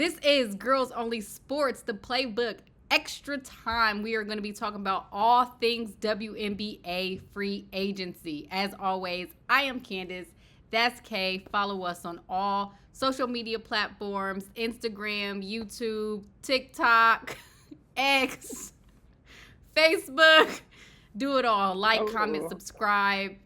This is Girls Only Sports, the Playbook Extra Time. We are going to be talking about all things WNBA free agency. As always, I am Candace. That's Kay. Follow us on all social media platforms: Instagram, YouTube, TikTok, X, Facebook. Do it all. Like, comment, subscribe.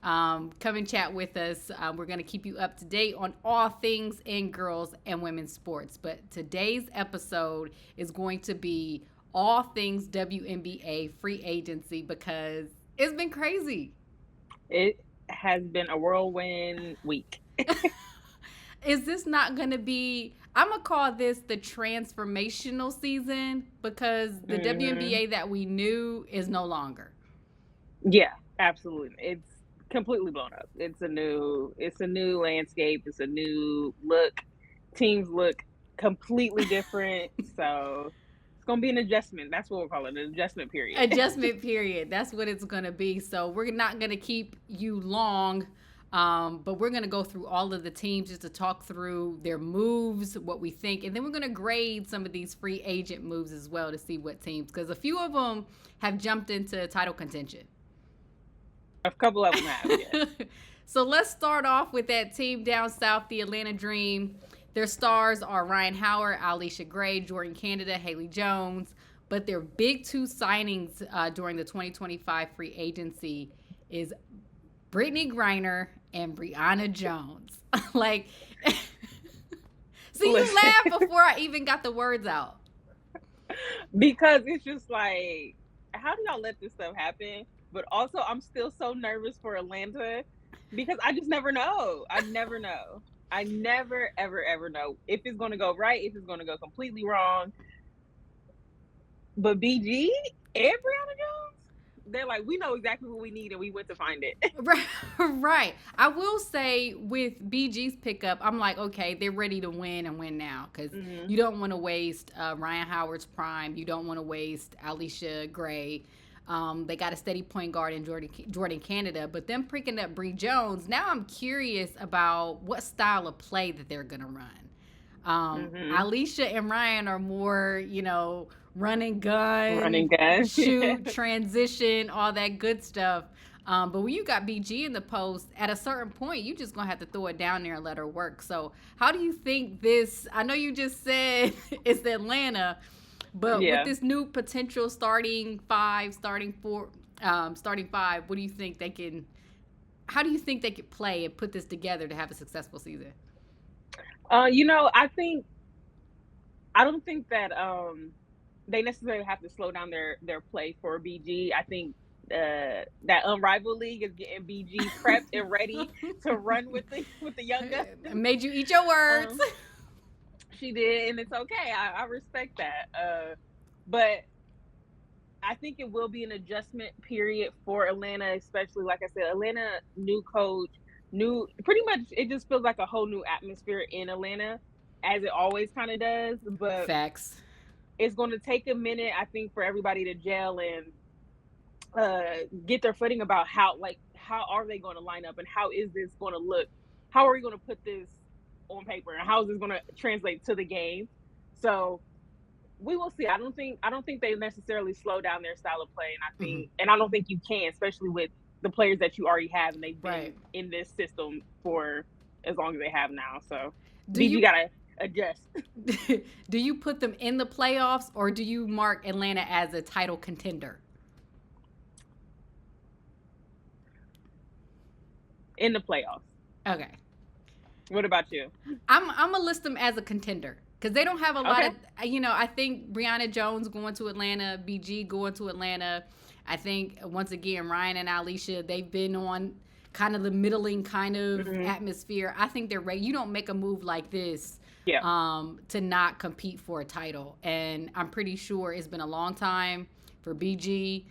Come and chat with us. We're going to keep you up to date on all things in girls and women's sports. But today's episode is going to be all things WNBA free agency because it's been crazy. It has been a whirlwind week. Is this not going to be, I'm going to call this the transformational season because the WNBA that we knew is no longer. Yeah, absolutely. It's completely blown up. It's a new landscape. It's a new look. Teams look completely different. So it's going to be an adjustment. That's what we'll call it, an adjustment period. Adjustment period. That's what it's going to be. So we're not going to keep you long, but we're going to go through all of the teams just to talk through their moves, what we think, and then we're going to grade some of these free agent moves as well to see what teams, because a few of them have jumped into title contention. A couple of them have, yeah. So let's start off with that team down south, the Atlanta Dream. Their stars are Ryan Howard, Alicia Gray, Jordan Canada, Haley Jones. But their big two signings during the 2025 free agency is Brittany Griner and Brianna Jones. Like, see, you laughed before I even got the words out. Because it's just like, how do y'all let this stuff happen? But also, I'm still so nervous for Atlanta because I just never know. I never know. I never, ever, ever know if it's going to go right, if it's going to go completely wrong. But BG and Brianna Jones, they're like, we know exactly what we need and we went to find it. Right. I will say with BG's pickup, I'm like, okay, they're ready to win and win now because you don't want to waste Ryan Howard's prime. You don't want to waste Alicia Gray. They got a steady point guard in Jordan Canada, but them picking up Bree Jones, now I'm curious about what style of play that they're going to run. Alicia and Ryan are more, run and gun, shoot, transition, all that good stuff. But when you got BG in the post, at a certain point, you just going to have to throw it down there and let her work. So how do you think this, I know you just said it's Atlanta, but with this new potential starting five, what do you think they can, how do you think they could play and put this together to have a successful season? I don't think that they necessarily have to slow down their play for BG. I think that Unrivaled League is getting BG prepped and ready to run with the young guns. Made you eat your words. She did, and it's okay. I respect that. But I think it will be an adjustment period for Atlanta, especially, like I said, Atlanta, new coach, pretty much it just feels like a whole new atmosphere in Atlanta, as it always kind of does. But facts. It's going to take a minute, I think, for everybody to gel and get their footing about how are they going to line up and how is this going to look? How are we going to put this on paper and how is this going to translate to the game? So we will see. I don't think they necessarily slow down their style of play, and I think and I don't think you can, especially with the players that you already have and they've been in this system for as long as they have now. So you gotta adjust. Do you put them in the playoffs or do you mark Atlanta as a title contender? In the playoffs. Okay. What about you? I'm gonna list them as a contender because they don't have a lot of, I think Brianna Jones going to Atlanta, BG going to Atlanta. I think, once again, Ryan and Alicia, they've been on kind of the middling kind of atmosphere. I think they're ready. You don't make a move like this to not compete for a title. And I'm pretty sure it's been a long time for BG.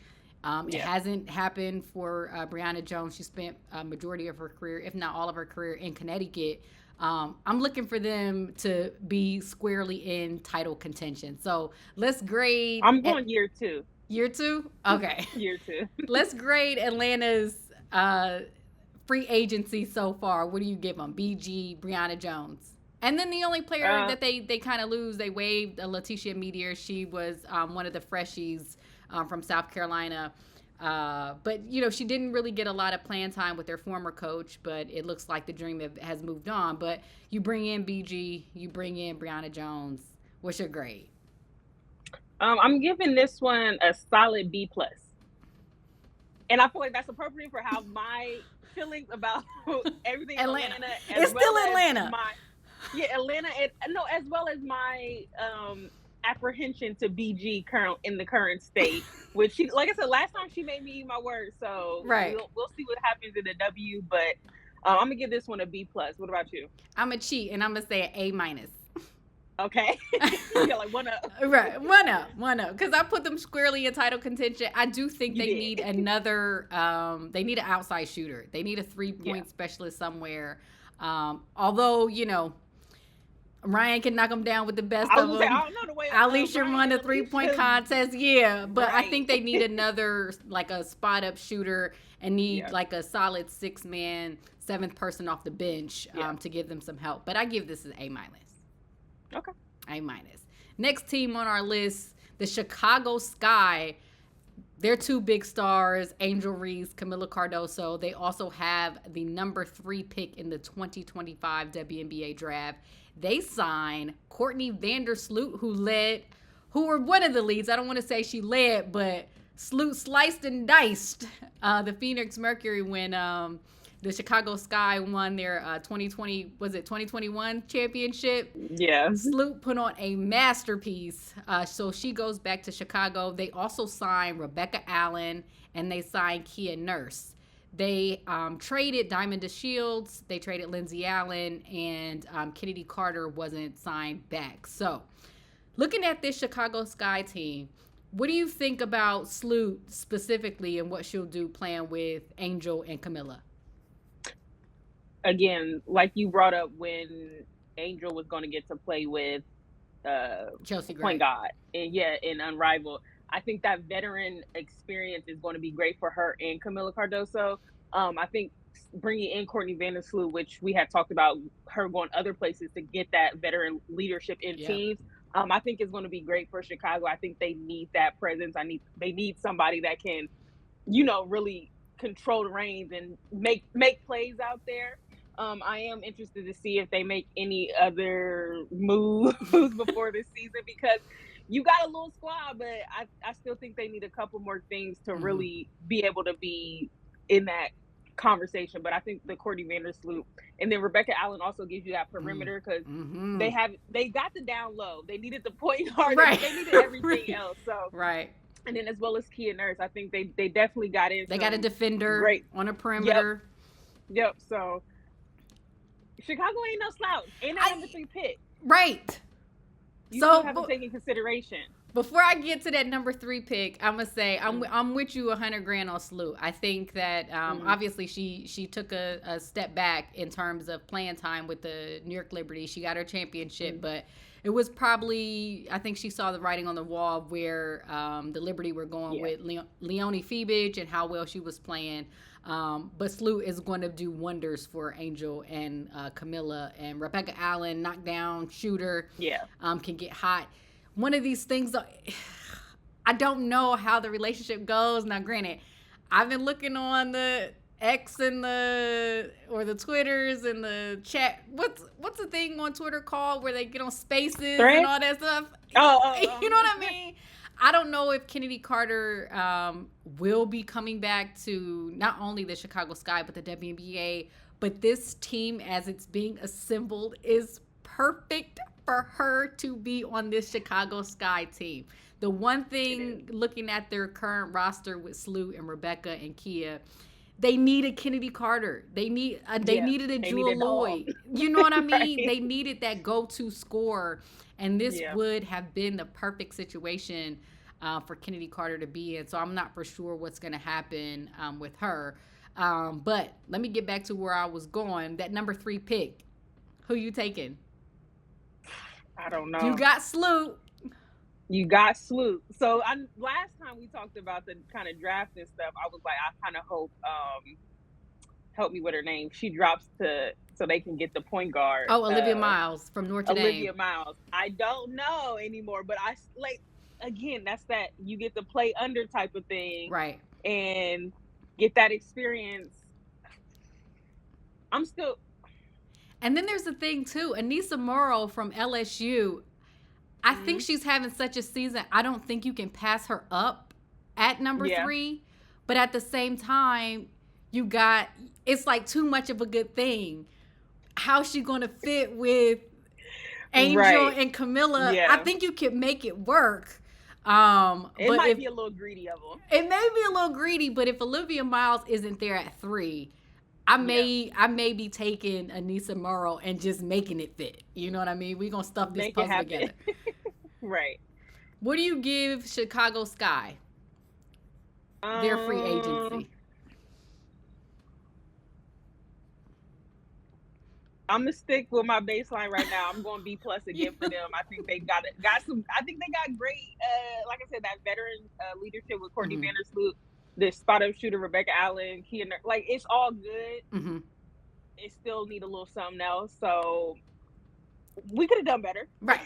It hasn't happened for Brianna Jones. She spent a majority of her career, if not all of her career, in Connecticut. I'm looking for them to be squarely in title contention. So let's grade. I'm going year 2. Year 2? Okay. Year 2. Let's grade Atlanta's free agency so far. What do you give them? BG, Brianna Jones. And then the only player that they kind of lose, they waived Letitia Meteor. She was one of the freshies from South Carolina. But, she didn't really get a lot of playing time with their former coach, but it looks like the dream has moved on. But you bring in BG, you bring in Brianna Jones. What's your grade? I'm giving this one a solid B+. And I feel like that's appropriate for how my feelings about everything Atlanta. Atlanta It's still Atlanta. Atlanta, as well as my apprehension to BG in the current state, which she, like I said, last time she made me eat my words. So right, we'll see what happens in the W. But I'm gonna give this one a B+. What about you? I'm a cheat, and I'm gonna say an A-. Okay. Yeah, like 1 up. Right, 1 up. Because I put them squarely in title contention. I do think they need another, they need an outside shooter. They need a 3-point specialist somewhere. Although, Ryan can knock them down with the best of them. I don't know the way Alicia won the 3-point contest, but right. I think they need another, like a spot-up shooter and need like a solid 6-man, 7th person off the bench to give them some help. But I give this an A-. Okay. A-. Next team on our list, the Chicago Sky. They're 2 big stars, Angel Reese, Camila Cardoso. They also have the number 3 pick in the 2025 WNBA draft. They signed Courtney Vandersloot, who were one of the leads. I don't want to say she led, but Sloot sliced and diced the Phoenix Mercury when the Chicago Sky won their 2021 championship. Yeah. Sloot put on a masterpiece. So she goes back to Chicago. They also signed Rebecca Allen and they signed Kia Nurse. They traded Diamond DeShields. They traded Lindsay Allen, and Kennedy Carter wasn't signed back. So looking at this Chicago Sky team, what do you think about Sloot specifically and what she'll do playing with Angel and Camila? Again, like you brought up when Angel was going to get to play with Chelsea Gray. Point guard, and in Unrivaled, I think that veteran experience is going to be great for her and Camila Cardoso. I think bringing in Courtney Vandersloot, which we had talked about her going other places to get that veteran leadership in teams, I think is going to be great for Chicago. I think they need that presence. They need somebody that can, really control the reins and make plays out there. I am interested to see if they make any other moves before this season, because you got a little squad, but I still think they need a couple more things to really be able to be in that conversation. But I think the Courtney Vandersloot and then Rebecca Allen also gives you that perimeter, because they got the down low. They needed the point guard. Right. They needed everything else. So right. And then as well as Kia Nurse, I think they definitely got in. They got a defender on a perimeter. Yep. So Chicago ain't no slouch. Ain't no number 3 pick. Right. You still have to take in consideration. Before I get to that number 3 pick, I'm gonna say I'm with you $100,000 on Sloot. I think that obviously she took a step back in terms of playing time with the New York Liberty. She got her championship, but it was probably, I think she saw the writing on the wall where the Liberty were going with Leonie Feebage and how well she was playing. But Sloot is going to do wonders for Angel and Camila, and Rebecca Allen, knockdown shooter. Can get hot. One of these things, I don't know how the relationship goes. Now, granted, I've been looking on the X and the Twitters and the chat. What's the thing on Twitter called where they get on spaces and all that stuff? You know what I mean? I don't know if Kennedy Carter will be coming back to not only the Chicago Sky but the WNBA. But this team, as it's being assembled, is perfect for her to be on this Chicago Sky team. The one thing, looking at their current roster with Sloot and Rebecca and Kia, they needed Kennedy Carter. They needed a Jewel Lloyd. You know what I mean? Right. They needed that go-to scorer, and this would have been the perfect situation for Kennedy Carter to be in. So I'm not for sure what's going to happen with her. But let me get back to where I was going. That number 3 pick, who you taking? I don't know. You got Sloot. So last time we talked about the kind of draft and stuff, I was like, I kind of hope help me with her name. She drops to so they can get the point guard. Oh, Olivia Miles from Notre Dame. Olivia Miles. I don't know anymore, but I like again. That's that you get to play under type of thing, Right. and get that experience. I'm still. And then there's the thing too, Anissa Morrow from LSU. I think she's having such a season. I don't think you can pass her up at number 3. But at the same time, it's like too much of a good thing. How's she going to fit with Angel and Camilla? Yeah. I think you can make it work. It might be a little greedy of them. It may be a little greedy, but if Olivia Miles isn't there at 3, I may be taking Anissa Morrow and just making it fit. You know what I mean? We're going to stuff this puzzle together. Right. What do you give Chicago Sky? Their free agency. I'm gonna stick with my baseline right now. I'm going B+ again for them. I think they got some. I think they got great. Like I said, that veteran leadership with Courtney Vandersloot, the spot up shooter Rebecca Allen, like it's all good. It still need a little something else. So we could have done better, right?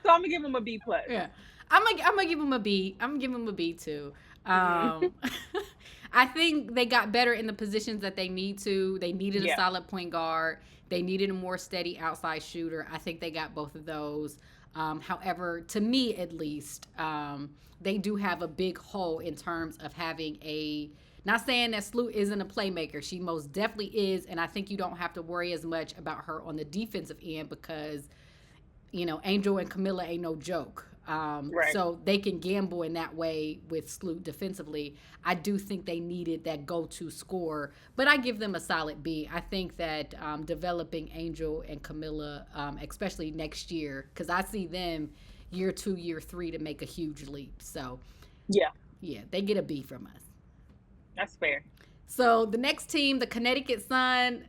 So I'm gonna give them a B+. Yeah, I'm gonna give them a B. I'm gonna give them a B too. I think they got better in the positions that they need to. They needed a solid point guard. They needed a more steady outside shooter. I think they got both of those. However, to me at least, they do have a big hole in terms of having not saying that Sloot isn't a playmaker. She most definitely is, and I think you don't have to worry as much about her on the defensive end because, Angel and Camilla ain't no joke. Right. So they can gamble in that way with Sloot defensively. I do think they needed that go-to scorer, but I give them a solid B. I think that developing Angel and Camilla, especially next year, because I see them year 2, year 3 to make a huge leap. So yeah, they get a B from us. That's fair. So the next team, the Connecticut Sun,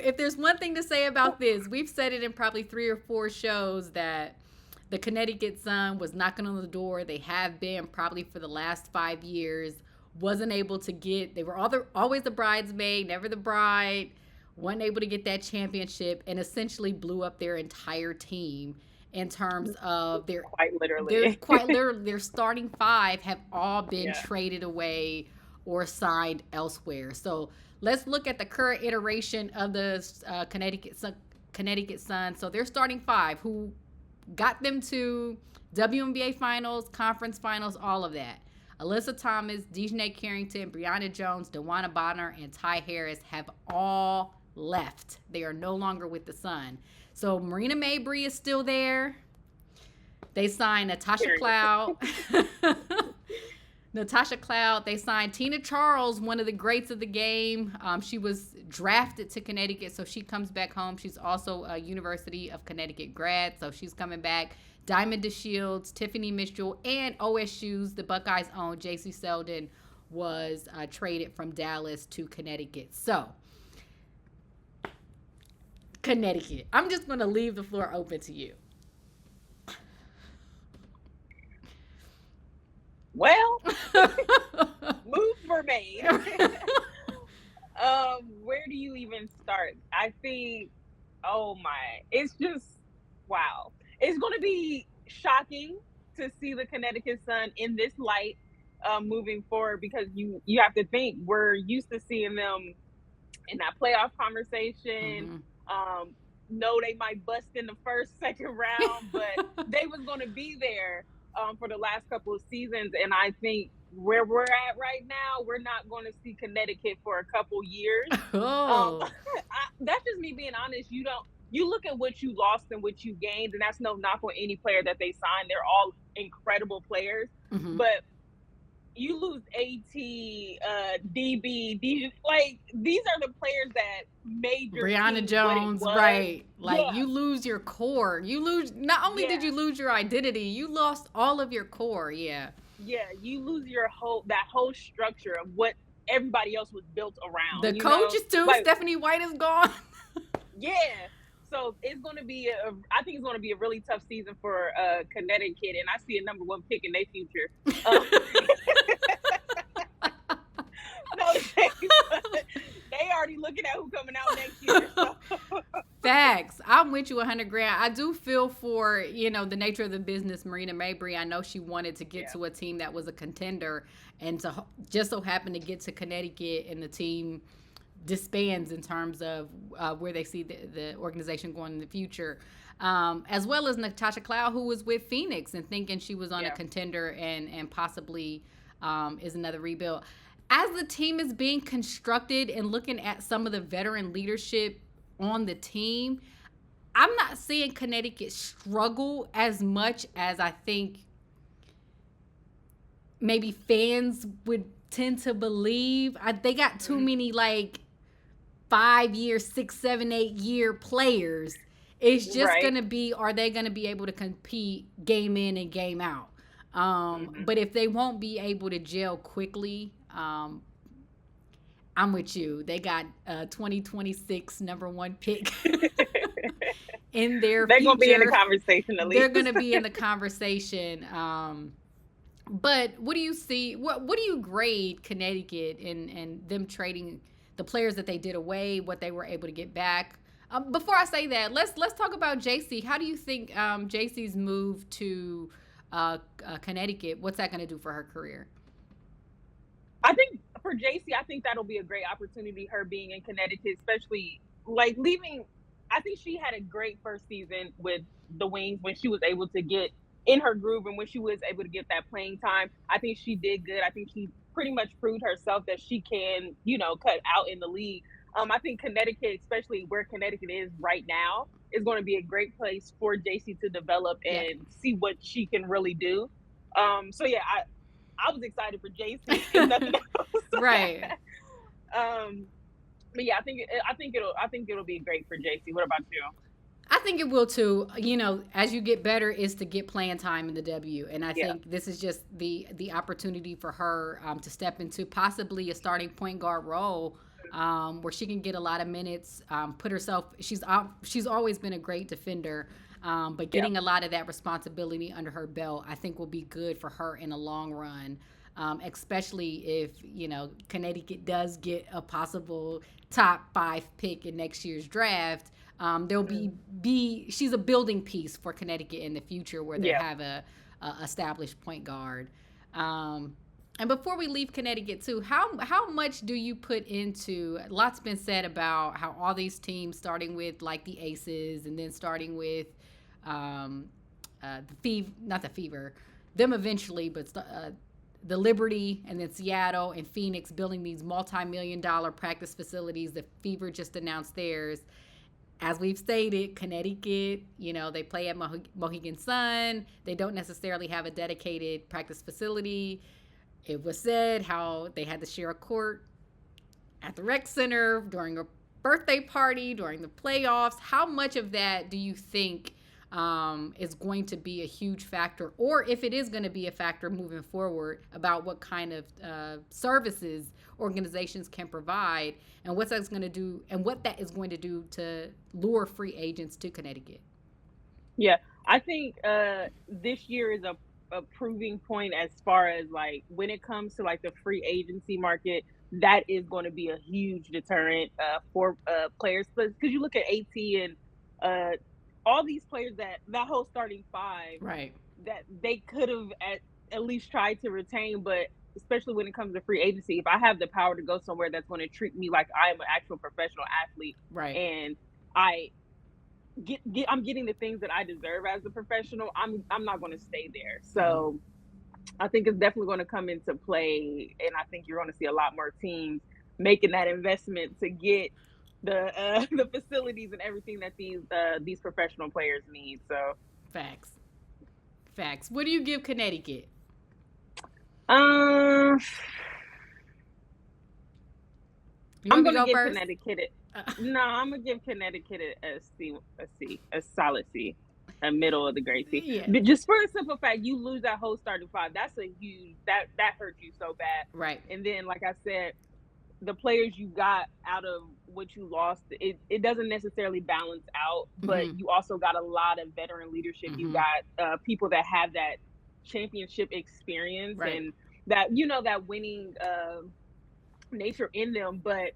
if there's one thing to say about this, we've said it in probably 3 or 4 shows that the Connecticut Sun was knocking on the door. They have been probably for the last 5 years. Wasn't able to they were always the bridesmaid, never the bride. Wasn't able to get that championship and essentially blew up their entire team in terms of quite literally their starting 5 have all been traded away or signed elsewhere. So let's look at the current iteration of the Connecticut Sun. So their starting 5, who got them to WNBA finals, conference finals, all of that. Alyssa Thomas, Dejanay Carrington, Brianna Jones, DeWanna Bonner, and Ty Harris have all left. They are no longer with the Sun. So Marina Mabrey is still there. They signed Natasha Cloud. They signed Tina Charles, one of the greats of the game. She was drafted to Connecticut, so she comes back home. She's also a University of Connecticut grad, so she's coming back. Diamond DeShields, Tiffany Mitchell, and OSU's, the Buckeyes' own J.C. Selden, was traded from Dallas to Connecticut. So, Connecticut. I'm just going to leave the floor open to you. Well, moves were made. Where do you even start? I think, it's just, wow. It's going to be shocking to see the Connecticut Sun in this light moving forward because you have to think we're used to seeing them in that playoff conversation. No, they might bust in the first, second round, but they was going to be there for the last couple of seasons. And I think where we're at right now, we're not going to see Connecticut for a couple years. That's just me being honest. You look at what you lost and what you gained, and that's no knock on any player that they signed. They're all incredible players. But you lose AT, DB, DJ, like these are the players that made your Brianna Jones, right? Like you lose your core. You lose. Not only did you lose your identity, you lost all of your core. Yeah, you lose that whole structure of what everybody else was built around. The coaches too. Like, Stephanie White is gone. So it's going to be I think it's going to be a really tough season for Connecticut, and I see a number 1 pick in their future. at who coming out next year. So Facts. I'm with you 100 grand. I do feel for, the nature of the business, Marina Mabry. I know she wanted to get yeah, to a team that was a contender and to just so happened to get to Connecticut, and the team disbands in terms of where they see the organization going in the future. As well as Natasha Cloud, who was with Phoenix and thinking she was on a yeah, contender and possibly is another rebuild. As the team is being constructed and looking at some of the veteran leadership on the team, I'm not seeing Connecticut struggle as much as I think maybe fans would tend to believe. They got too many 5-year, 6, 7, 8-year players. It's just right. gonna be, are they gonna be able to compete game in and game out? Mm-hmm. But if they won't be able to gel quickly, I'm with you. They got a 2026 number one pick in their They're gonna be in the future. conversation at They're least. going to be in the conversation. But what do you see? What do you grade Connecticut and them trading the players that they did away, what they were able to get back? Before I say that, let's talk about JC. How do you think JC's move to Connecticut? What's that going to do for her career? I think for JC, I think that'll be a great opportunity. Her being in Connecticut, especially like leaving. I think she had a great first season with the Wings when she was able to get in her groove and when she was able to get that playing time. I think she did good. I think she pretty much proved herself that she can, cut out in the league. I think Connecticut, especially where Connecticut is right now, is going to be a great place for JC to develop Yeah. and see what she can really do. So yeah, I was excited for JC if nothing else. Right. But yeah, I think it'll be great for JC. What about you? I think it will too. As you get better, is to get playing time in the W, and I Yeah. think this is just the opportunity for her to step into possibly a starting point guard role, where she can get a lot of minutes, put herself. She's always been a great defender, but Yeah. getting a lot of that responsibility under her belt, I think, will be good for her in the long run. Especially if Connecticut does get a possible top 5 pick in next year's draft. There'll be she's a building piece for Connecticut in the future where they Yeah. have a established point guard. And before we leave Connecticut too, how much do you put into? Lots been said about how all these teams, starting with like the Aces, and then starting with not the Fever, them eventually, but the Liberty, and then Seattle and Phoenix building these multi-million-dollar practice facilities. The Fever just announced theirs. As we've stated, Connecticut, they play at Mohegan Sun. They don't necessarily have a dedicated practice facility. It was said how they had to share a court at the rec center during a birthday party, during the playoffs. How much of that do you think is going to be a huge factor, or if it is going to be a factor moving forward, about what kind of services organizations can provide, and what that's going to do, and what that is going to do to lure free agents to Connecticut? Yeah. I think this year is a proving point as far as like when it comes to like the free agency market. That is going to be a huge deterrent for players because you look at AT and all these players that whole starting five Right. that they could have at least tried to retain, but especially when it comes to free agency, if I have the power to go somewhere that's going to treat me like I am an actual professional athlete Right. and I I'm getting the things that I deserve as a professional, I'm not going to stay there. Mm-hmm. So I think it's definitely going to come into play, and I think you're going to see a lot more teams making that investment to get the facilities and everything that these professional players need. So Facts. Facts. What do you give Connecticut? um You I'm want me to gonna go give first? Connecticut no, I'm gonna give Connecticut a solid C, a middle of the grade C. Yeah. But just for a simple fact, you lose that whole starting five. That's a huge that hurts you so bad. Right. And then, like I said, the players you got out of what you lost, it doesn't necessarily balance out, but Mm-hmm. you also got a lot of veteran leadership. You Mm-hmm. got people that have that championship experience Right. and that that winning nature in them. But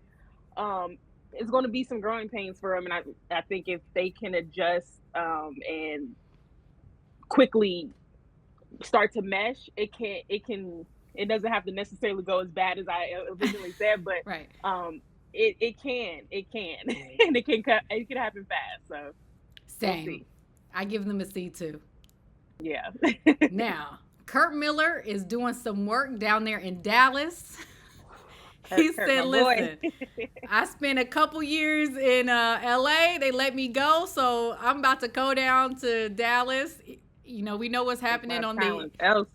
um it's going to be some growing pains for them, and I think if they can adjust and quickly start to mesh, it doesn't have to necessarily go as bad as I originally said, but Right. it can and it can happen fast. So we'll Same. see. I give them a C too. Yeah. Now, Kurt Miller is doing some work down there in Dallas. He Kurt, said, my boy. listen, I spent a couple years in LA. They let me go. So I'm about to go down to Dallas. You know, we know what's happening on the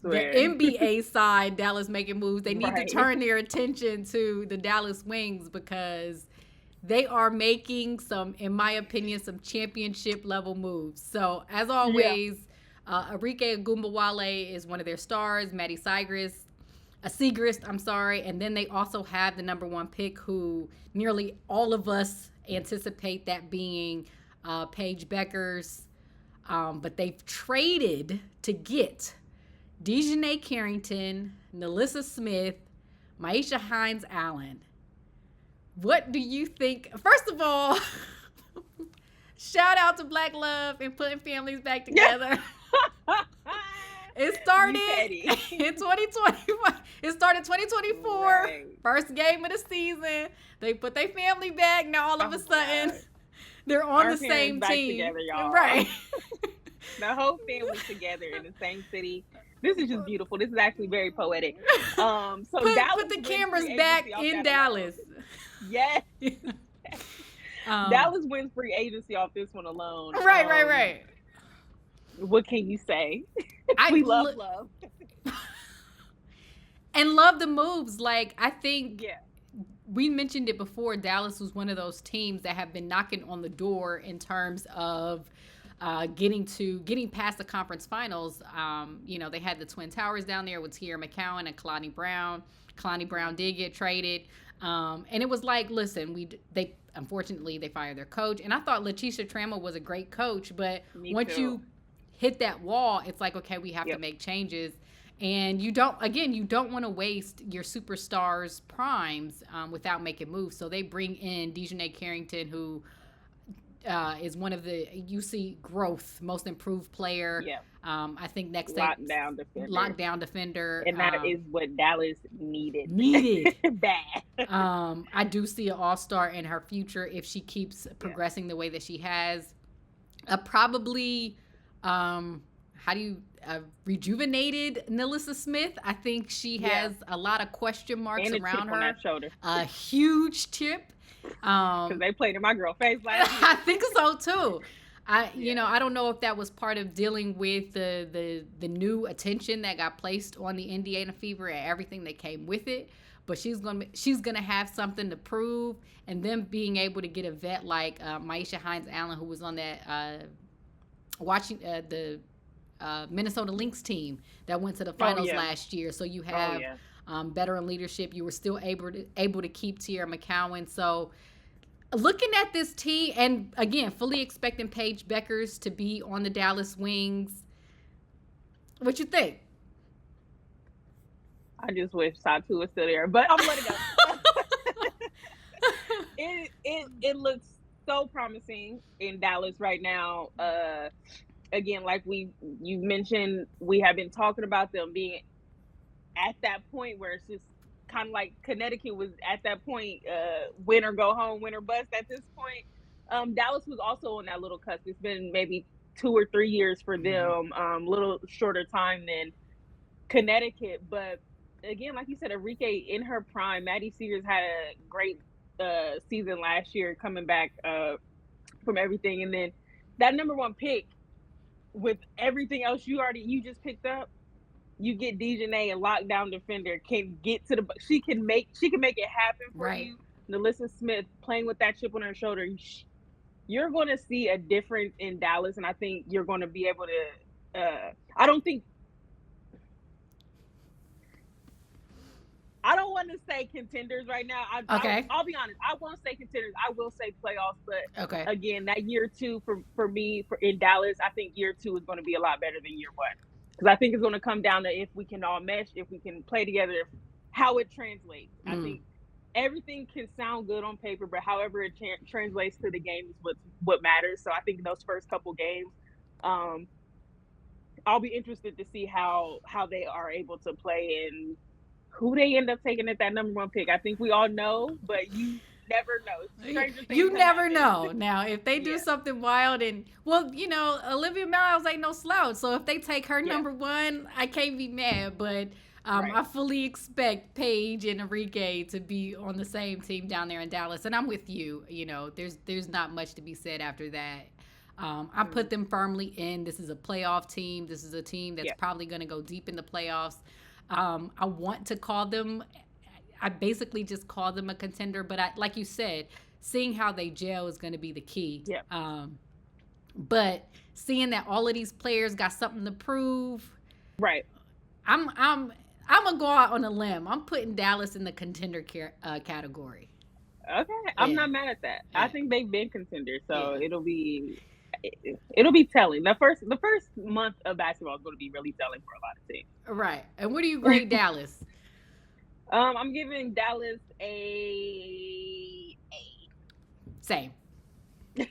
NBA side. Dallas making moves. They need to turn their attention to the Dallas Wings because they are making some, in my opinion, some championship level moves. So as always, Arike Agumbawale is one of their stars. Maddie Siegrist, and then they also have the number 1 pick, who nearly all of us anticipate that being Paige Bueckers. But they've traded to get Dejanay Carrington, Nalissa Smith, Maisha Hines-Allen. What do you think? First of all, shout out to Black Love and putting families back together. It started in 2021. It started 2024. Right. First game of the season. They put their family back. Now all of a sudden, they're on the same team. Together, y'all. Right. The whole family together in the same city. This is just beautiful. This is actually very poetic. So put the cameras back in Dallas. Yes. Dallas wins free agency off this one alone. Right. What can you say? We love love. And love the moves. Like, I think we mentioned it before. Dallas was one of those teams that have been knocking on the door in terms of getting past the conference finals. You know, they had the Twin Towers down there with Tierra McCowan and Kalani Brown. Kalani Brown did get traded. And it was like, listen, they unfortunately they fired their coach. And I thought Letitia Trammell was a great coach, but once you hit that wall, it's like, okay, we have to make changes. And you don't want to waste your superstars' primes without making moves. So they bring in Dejanay Carrington, who is one of the UC growth most improved player. Yeah. I think next lockdown defender. And that is what Dallas needed. Bad. I do see an all-star in her future if she keeps progressing the way that she has. Probably rejuvenated Nalissa Smith. I think she has a lot of question marks and around her. On that shoulder. A huge chip. Because they played in my girl face last year. I think so too. You know, I don't know if that was part of dealing with the new attention that got placed on the Indiana Fever and everything that came with it. But she's gonna have something to prove, and then being able to get a vet like Maisha Hines-Allen, who was on that watching the Minnesota Lynx team that went to the finals last year. So you have veteran leadership. You were still able to keep Tierra McCowan. So looking at this team, and again, fully expecting Paige Bueckers to be on the Dallas Wings. What you think? I just wish Satu was still there, but I'm letting go. It looks so promising in Dallas right now. Again, like you mentioned, we have been talking about them being at that point where it's just kind of like Connecticut was at that point, win or go home, win or bust at this point. Dallas was also on that little cusp. It's been maybe 2 or 3 years for them, little shorter time than Connecticut. But again, like you said, Arike in her prime. Maddie Siegrist had a great season last year coming back from everything. And then that number 1 pick, with everything else you just picked up, you get Dejanay, a lockdown defender, can get to she can make it happen for you. Nalissa Smith playing with that chip on her shoulder, you're going to see a difference in Dallas, and I think you're going to be able to. I don't want to say contenders right now. I'll be honest. I won't say contenders. I will say playoffs. But again, that year 2 for me in Dallas, I think year 2 is going to be a lot better than year 1. Because I think it's going to come down to if we can all mesh, if we can play together, how it translates. I think everything can sound good on paper, but however it translates to the game is what matters. So I think in those first couple games, um, I'll be interested to see how they are able to play and who they end up taking at that number one pick. I think we all know, but you never know. Stranger things You have never happened. know. Now, if they do Yeah, something wild and, well, Olivia Miles ain't no slouch. So if they take her yeah, number one, I can't be mad. But right. I fully expect Paige and Enrique to be on the same team down there in Dallas. And I'm with you. There's not much to be said after that. I Mm, put them firmly in. This is a playoff team. This is a team that's yeah, probably going to go deep in the playoffs. I want to call them. I basically just call them a contender, but like you said, seeing how they gel is going to be the key. yeah, But seeing that all of these players got something to prove, right. I'm gonna go out on a limb. I'm putting Dallas in the contender category. Okay, I'm Yeah, not mad at that. I yeah, think they've been contenders, so yeah. it'll be telling. The first month of basketball is going to be really telling for a lot of teams. Right. And what do you grade Dallas? I'm giving Dallas a Same, A.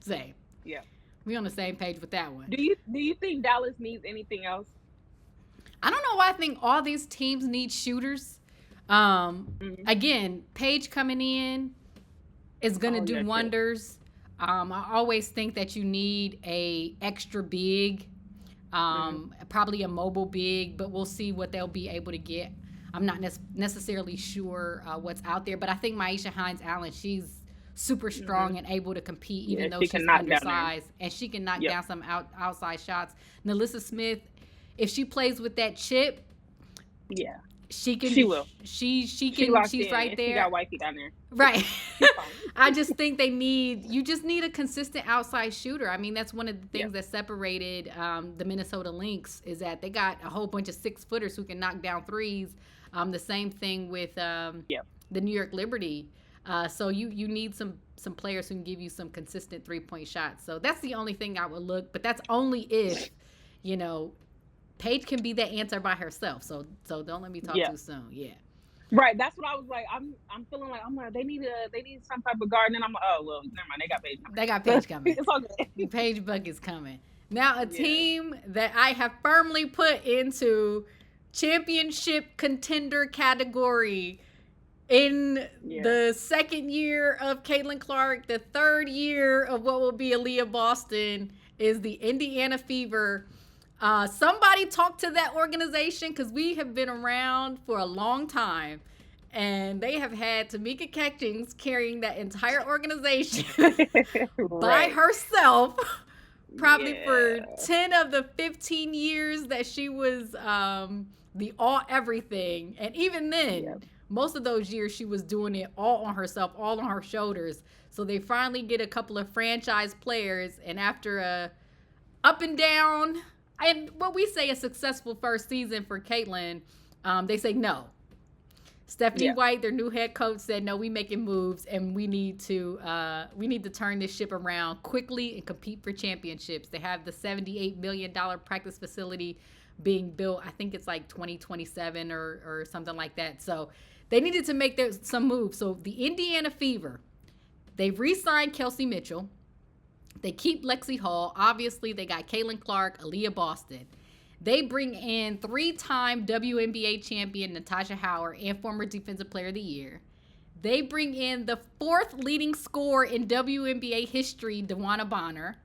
same. Yeah. We on the same page with that one. Do you think Dallas needs anything else? I don't know why I think all these teams need shooters. Mhm. Again, Paige coming in is gonna Oh do yeah, true. wonders. I always think that you need a extra big, Hmm. probably a mobile big, but we'll see what they'll be able to get. I'm not necessarily sure what's out there, but I think Maisha Hines Allen, she's super Hmm. strong and able to compete, Yeah, even though she can she's knock down there. undersized, and she can knock Yep. down some outside shots. Nalissa Smith, if she plays with that chip, Yeah, she she can will. she She can locked she's in, right and she got there. wifey down there. Right. She's fine. I just think you just need a consistent outside shooter. I mean, that's one of the things Yep. that separated the Minnesota Lynx is that they got a whole bunch of 6-footers who can knock down threes. The same thing with Yep. the New York Liberty. So you need some players who can give you some consistent 3-point shots. So that's the only thing I would look, but that's only if, you know, Paige can be that answer by herself. So don't let me talk Yeah. too soon. Yeah. Right. That's what I was like. I'm feeling like they need some type of guard, and then I'm like, oh well, never mind. They got Paige They got coming, Paige so coming. it's all good. Paige Buck is coming. Now, a Yeah. team that I have firmly put into championship contender category in Yeah. the second year of Caitlin Clark, the third year of what will be Aaliyah Boston, is the Indiana Fever. Somebody talk to that organization because we have been around for a long time. And they have had Tamika Catchings carrying that entire organization by Right. herself, probably for Yeah. 10 of the 15 years that she was the all everything. And even then, Yep. most of those years, she was doing it all on herself, all on her shoulders. So they finally get a couple of franchise players. And after a up and down, and what we say a successful first season for Caitlin, they say no. Stephanie Yeah. White, their new head coach, said, "No, we making moves, and we need to turn this ship around quickly and compete for championships." They have the $78 million practice facility being built. I think it's like 2027 or something like that. So they needed to make some moves. So the Indiana Fever, they've re-signed Kelsey Mitchell. They keep Lexi Hall. Obviously, they got Caitlin Clark, Aaliyah Boston. They bring in 3-time WNBA champion Natasha Howard and former Defensive Player of the Year. They bring in the 4th leading scorer in WNBA history, DeWanna Bonner.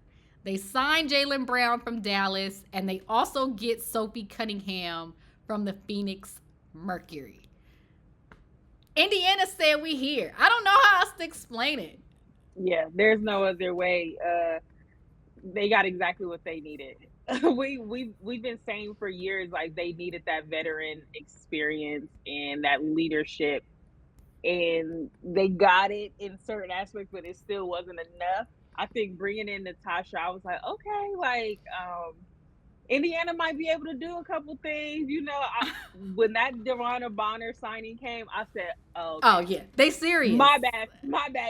They sign Jaylen Brown from Dallas, and they also get Sophie Cunningham from the Phoenix Mercury. Indiana said we here. I don't know how else to explain it. Yeah. There's no other way. They got exactly what they needed. We've been saying for years like they needed that veteran experience and that leadership, and they got it in certain aspects, but it still wasn't enough. I think bringing in Natasha, I was like, okay, like Indiana might be able to do a couple things. When that De'Vana Bonner signing came, I said, oh, Oh, okay, yeah. They serious. my bad,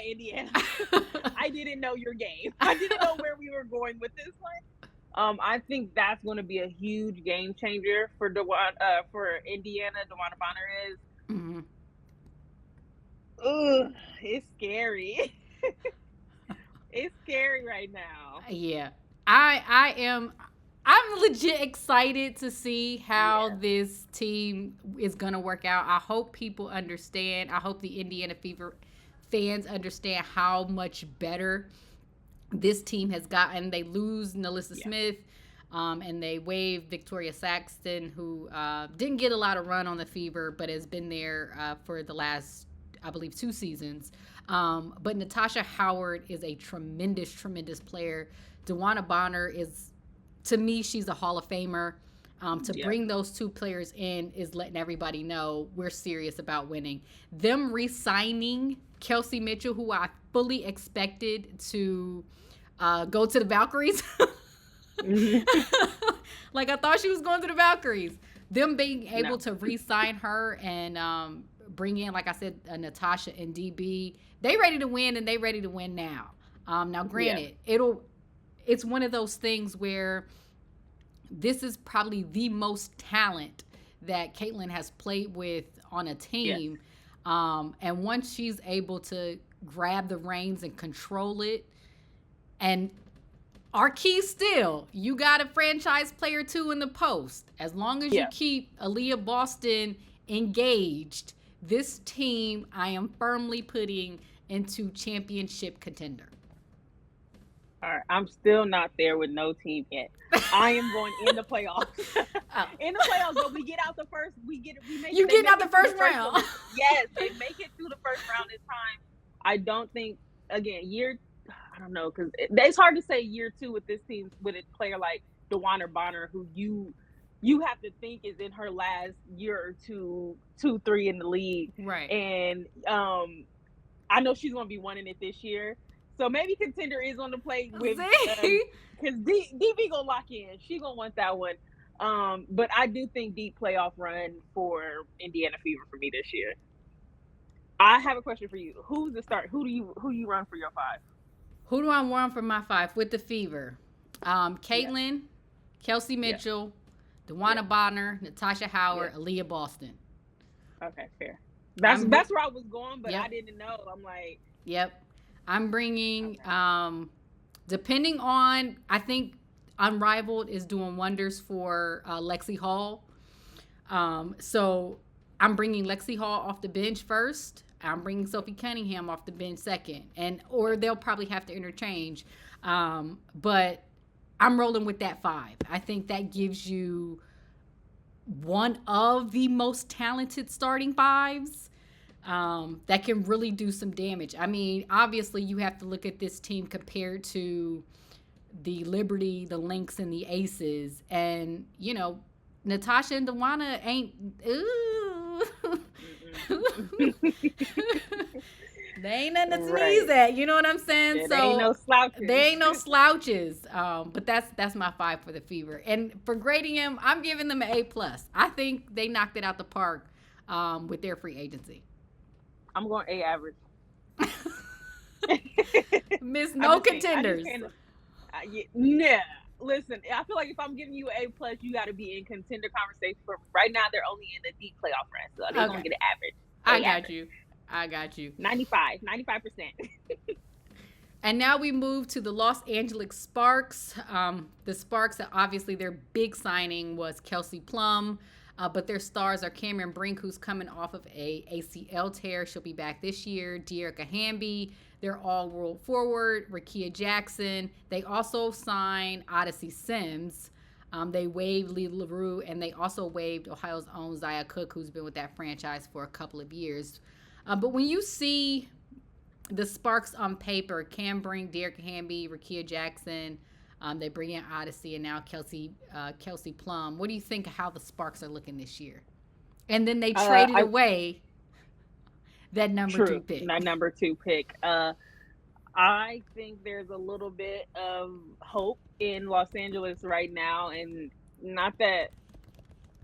Indiana. I didn't know your game. I didn't know where we were going with this one. I think that's going to be a huge game changer for Indiana. DeWanna Bonner is. Mhm. It's scary. It's scary right now. Yeah. I am I'm legit excited to see how Yeah. this team is going to work out. I hope people understand. I hope the Indiana Fever fans understand how much better this team has gotten. They lose Nalissa Yeah. Smith, and they waive Victoria Saxton, who didn't get a lot of run on the Fever, but has been there for the last, I believe, 2 seasons. But Natasha Howard is a tremendous, tremendous player. DeWanna Bonner is, to me, she's a Hall of Famer. To Yeah. bring those two players in is letting everybody know we're serious about winning. Them re-signing Kelsey Mitchell, who I fully expected to go to the Valkyries. Like, I thought she was going to the Valkyries. Them being able to re-sign her and bring in, like I said, Natasha and DB, they ready to win, and they ready to win now. Now, granted, it's one of those things where this is probably the most talent that Caitlin has played with on a team. Yes. And once she's able to grab the reins and control it, and our key still, you got a franchise player too in the post. As long as you keep Aaliyah Boston engaged, this team I am firmly putting into championship contender. All right, I'm still not there with no team yet. I am going in the playoffs. In the playoffs, but we get out the first. We make. You get out the first round. Yes, they make it through the first round this time. I don't think again I don't know, because it's hard to say year 2 with this team with a player like DeWanna Bonner, who you have to think is in her last year or two, 3 in the league, right? And I know she's going to be winning it this year. So maybe contender is on the plate with because DB gonna lock in. She gonna want that one. But I do think deep playoff run for Indiana Fever for me this year. I have a question for you. Who's the start? Who do you run for your 5? Who do I run for my 5 with the Fever? Caitlin, Kelsey Mitchell, DeWanna Bonner, Natasha Howard, Aaliyah Boston. Okay, fair. That's where I was going, but I didn't know. I'm like, I'm bringing, depending on, I think Unrivaled is doing wonders for Lexi Hall. So I'm bringing Lexi Hall off the bench first. I'm bringing Sophie Cunningham off the bench second. Or they'll probably have to interchange. But I'm rolling with that 5. I think that gives you one of the most talented starting 5s. That can really do some damage. I mean, obviously, you have to look at this team compared to the Liberty, the Lynx, and the Aces. And, Natasha and DeWanna ain't... They ain't nothing to sneeze at. You know what I'm saying? Yeah, so they ain't no slouches. They ain't no slouches. But that's my 5 for the Fever. And for grading them, I'm giving them an A+. I think they knocked it out the park with their free agency. I'm going A average. Miss no contenders. Nah. Listen, I feel like if I'm giving you an A+, you got to be in contender conversation. For right now, they're only in the deep playoff run, so they're going to get an average. I got you. 95%. And now we move to the Los Angeles Sparks. The Sparks, obviously, their big signing was Kelsey Plum. But their stars are Cameron Brink, who's coming off of a ACL tear. She'll be back this year. De'Erica Hamby, their all-world forward. Rakia Jackson. They also signed Odyssey Sims. They waived Lee LaRue, and they also waived Ohio's own Zaya Cook, who's been with that franchise for a couple of years. But when you see the Sparks on paper, Cam Brink, De'Erica Hamby, Rakia Jackson, they bring in Odyssey, and now Kelsey Plum. What do you think of how the Sparks are looking this year? And then they traded away that number 2 pick. That number 2 pick. I think there's a little bit of hope in Los Angeles right now, and not that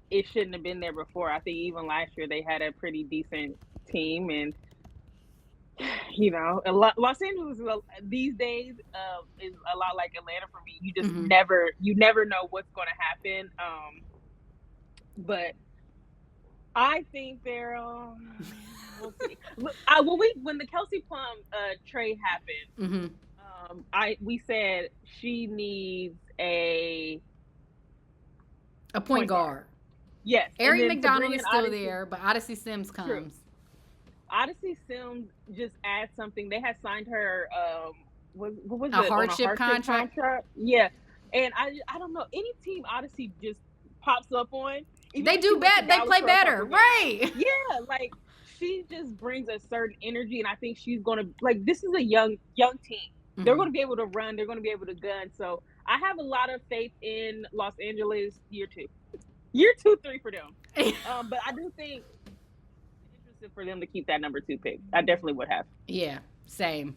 it shouldn't have been there before. I think even last year they had a pretty decent team, and Los Angeles these days is a lot like Atlanta for me. You just never know what's going to happen. But I think they're we'll see. when the Kelsey Plum trade happened, Mm-hmm. we said she needs a A point point guard. guard. Yes, and Ari then to McDonald bring in is still Odyssey, there, but Odyssey Sims true. comes. Odyssey Sims just adds something. They had signed her what was A it, on a hardship hardship contract. contract? Yeah. And I don't know, any team Odyssey just pops up on, even They when she do went to bad. They Dallas play for a better, couple games. right? Yeah, like she just brings a certain energy, and I think she's gonna, like, this is a young team. They're Mm-hmm. gonna be able to run, they're gonna be able to gun. So I have a lot of faith in Los Angeles year two, three for them. But I do think interested for them to keep that number 2 pick. I definitely would have. Yeah, same.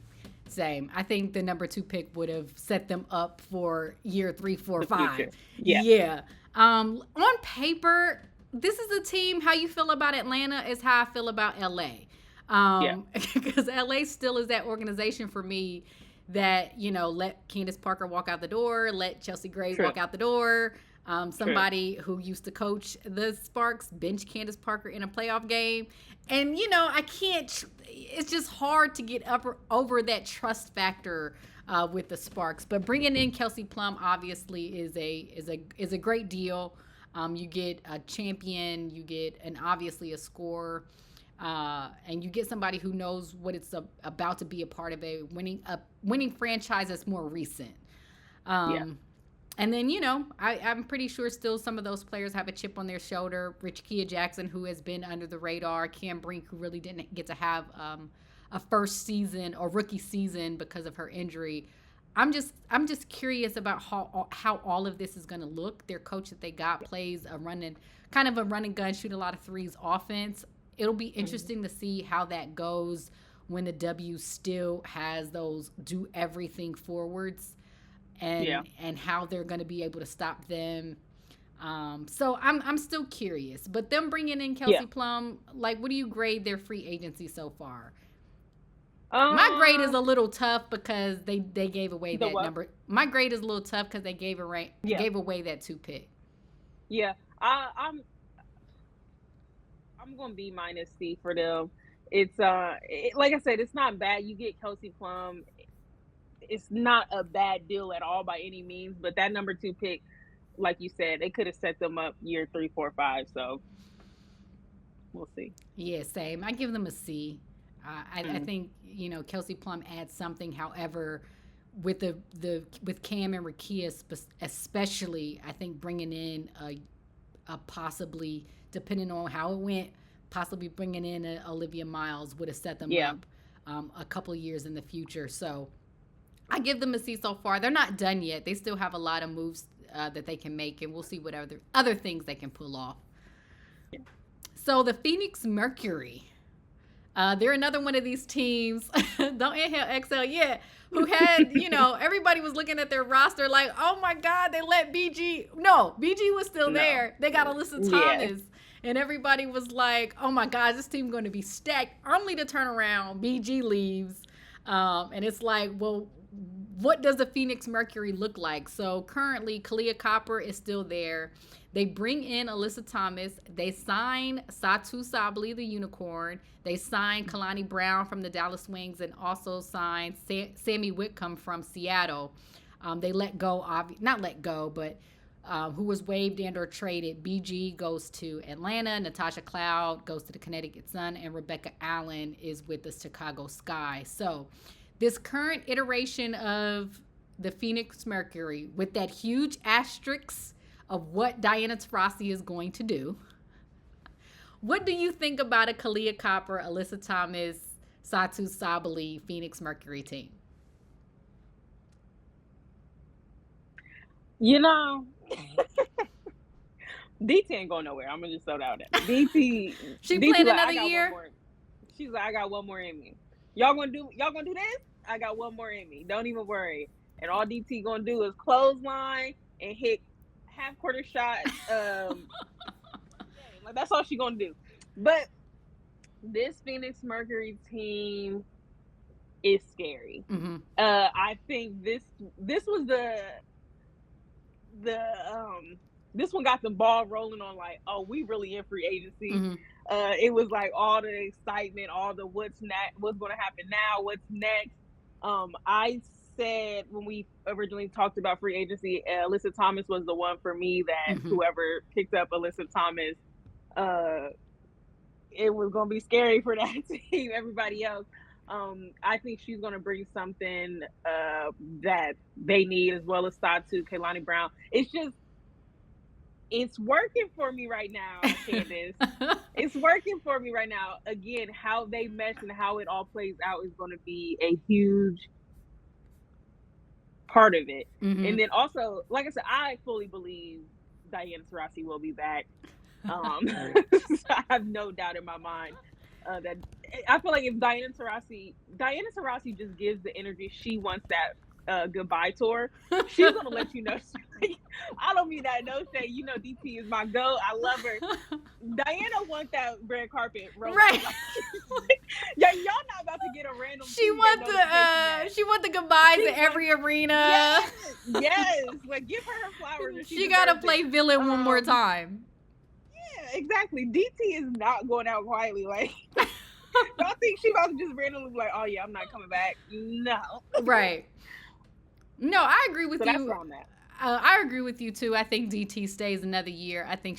Same. I think the number 2 pick would have set them up for year 3, 4, The 5. future. Yeah. Yeah. On paper, this is a team. How you feel about Atlanta is how I feel about LA. Yeah. Because LA still is that organization for me that, let Candace Parker walk out the door, let Chelsea Gray True. walk out the door. True. Somebody who used to coach the Sparks bench Candace Parker in a playoff game. And, I can't, it's just hard to get over that trust factor with the Sparks. But bringing in Kelsey Plum obviously is a great deal. You get a champion, you get obviously a scorer, and you get somebody who knows what it's about to be a part of a winning franchise that's more recent. Yeah. And then, I'm pretty sure still some of those players have a chip on their shoulder. Kia Jackson, who has been under the radar. Cam Brink, who really didn't get to have a first season or rookie season because of her injury. I'm just curious about how all of this is going to look. Their coach that they got plays a run and gun, shoot a lot of threes offense. It'll be interesting to see how that goes when the W still has those do everything forwards. And how they're going to be able to stop them. So I'm still curious. But them bringing in Kelsey Plum, like, what do you grade their free agency so far? My grade is a little tough because they gave away that number. My grade is a little tough because they gave away that 2 pick. Yeah, I'm gonna be minus C for them. It's like I said, it's not bad. You get Kelsey Plum. It's not a bad deal at all by any means, but that number 2 pick, like you said, they could have set them up year 3, 4, 5. So we'll see. Yeah, same. I give them a C. I think Kelsey Plum adds something. However, with with Cam and Rakia especially, I think bringing in a possibly, depending on how it went, possibly bringing in a Olivia Miles would have set them up a couple of years in the future. So I give them a C so far. They're not done yet. They still have a lot of moves that they can make, and we'll see what other things they can pull off. Yeah. So the Phoenix Mercury, they're another one of these teams. Don't inhale, exhale. Yeah, who had everybody was looking at their roster like, oh my God, they let BG. No, BG was still there. They got Alyssa Thomas. And everybody was like, oh my God, this team going to be stacked. Only to turn around, BG leaves. And it's like, well, what does the Phoenix Mercury look like? So currently, Kalia Copper is still there. They bring in Alyssa Thomas. They sign Satu Sabally, the unicorn. They sign Kalani Brown from the Dallas Wings and also signed Sammy Whitcomb from Seattle. They not let go, but who was waived and or traded. BG goes to Atlanta. Natasha Cloud goes to the Connecticut Sun. And Rebecca Allen is with the Chicago Sky. So this current iteration of the Phoenix Mercury, with that huge asterisk of what Diana Taurasi is going to do, what do you think about a Kalia Copper, Alyssa Thomas, Satu Sabally Phoenix Mercury team? DT ain't going nowhere. I'm gonna just throw that out there. DT, she playing another year. She's like, I got one more in me. Y'all gonna do this? I got one more in me. Don't even worry. And all DT gonna do is clothesline and hit half-quarter shots. Like, that's all she gonna do. But this Phoenix Mercury team is scary. Mm-hmm. I think this was this one got the ball rolling on, like, oh, we really in free agency. Mm-hmm. It was like all the excitement, all the what's going to happen now, what's next. I said when we originally talked about free agency, Alyssa Thomas was the one for me that Mm-hmm. whoever picked up Alyssa Thomas, uh, it was going to be scary for that team. Everybody else. I think she's going to bring something that they need, as well as Satu, Kaylani Brown. It's working for me right now, Candace. It's working for me right now. Again, how they mesh and how it all plays out is going to be a huge part of it. Mm-hmm. And then also, like I said, I fully believe Diana Taurasi will be back. I have no doubt in my mind that I feel like if Diana Taurasi just gives the energy she wants that goodbye tour, she's gonna let you know. I don't mean that no shade. You know, DT is my goat. I love her. Diana wants that red carpet, right? Yeah, y'all not about to get a random. She want the goodbyes at every arena. Yes, like give her flowers. She gotta play villain one more time. Yeah, exactly. DT is not going out quietly. Like, y'all think she about to just randomly be like, "Oh yeah, I'm not coming back." No. Right. No, I agree with you. That's where I'm at. I agree with you too. I think DT stays another year. I think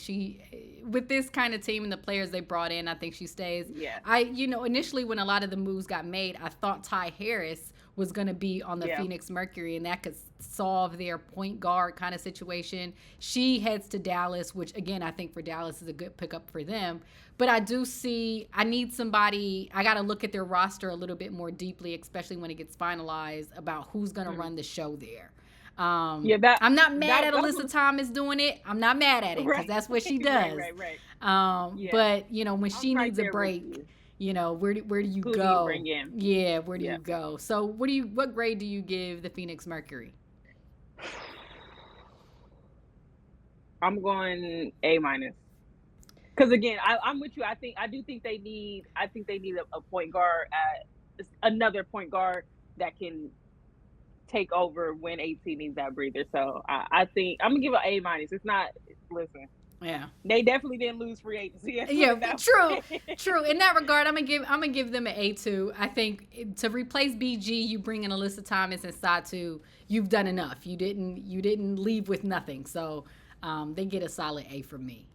with this kind of team and the players they brought in, I think she stays. Yeah. Initially when a lot of the moves got made, I thought Ty Harris was going to be on the Phoenix Mercury, and that could solve their point guard kind of situation. She heads to Dallas, which again, I think for Dallas is a good pickup for them. But I need somebody, I got to look at their roster a little bit more deeply, especially when it gets finalized, about who's going to run the show there. I'm not mad at Alyssa Thomas doing it. I'm not mad at it because that's what she does. Right. But when she needs a break, where do you go? Do you bring in? Yeah, where do you go? So what grade do you give the Phoenix Mercury? I'm going A-. Because again, I'm with you. I do think they need a point guard, another point guard that can take over when AT needs that breather. So I think I'm gonna give it A-. It's not. Listen. Yeah. They definitely didn't lose free agency. Yeah, true. In that regard, I'm gonna give them an A2. I think to replace BG, you bring in Alyssa Thomas and Satu. You've done enough. You didn't leave with nothing. So they get a solid A from me.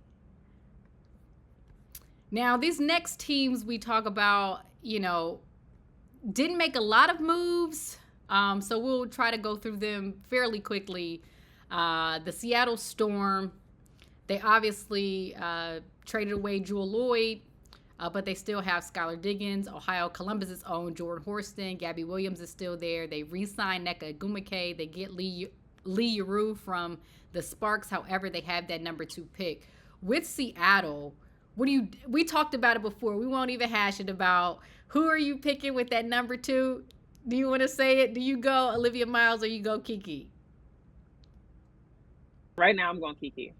Now, these next teams we talk about, didn't make a lot of moves. So we'll try to go through them fairly quickly. The Seattle Storm, they obviously traded away Jewel Lloyd, but they still have Skylar Diggins. Ohio Columbus's own Jordan Horston. Gabby Williams is still there. They re-signed Nneka Ogwumike. They get Lee Yarou from the Sparks. However, they have that number 2 pick. With Seattle, we talked about it before. We won't even hash it about who are you picking with that number 2. Do you want to say it? Do you go Olivia Miles or you go Kiki? Right now, I'm going Kiki.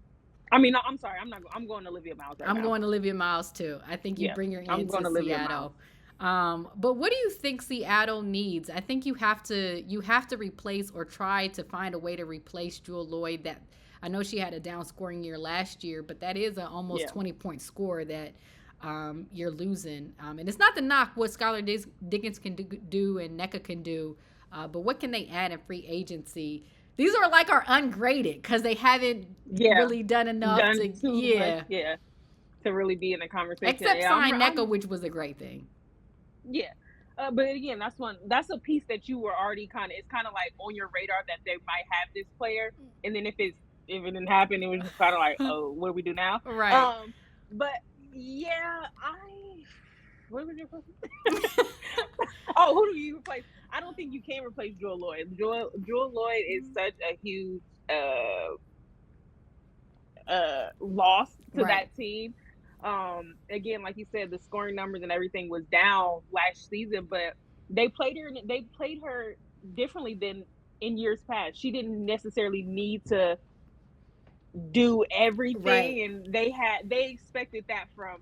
I mean, no, I'm sorry. I'm going Olivia Miles right now. I'm going Olivia Miles too. I think you bring her into Seattle. But what do you think Seattle needs? I think you have to replace or try to find a way to replace Jewel Lloyd. That I know she had a down scoring year last year, but that is an almost 20-point score that you're losing. And it's not to knock what Skylar Diggins can do and Nneka can do, but what can they add in free agency? These are like our ungraded because they haven't really done enough to really be in the conversation. Except sign Nneka, which was a great thing. Yeah. But again, that's a piece that you were already it's kind of like on your radar that they might have this player. And then if it didn't happen, it was just kind of like, oh, what do we do now? Right. But yeah, what was your question? Oh, who do you replace? I don't think you can replace Jewel Lloyd. Jewel Lloyd is such a huge loss to that team. Again, like you said, the scoring numbers and everything was down last season, but they played her differently than in years past. She didn't necessarily need to do everything, and they expected that from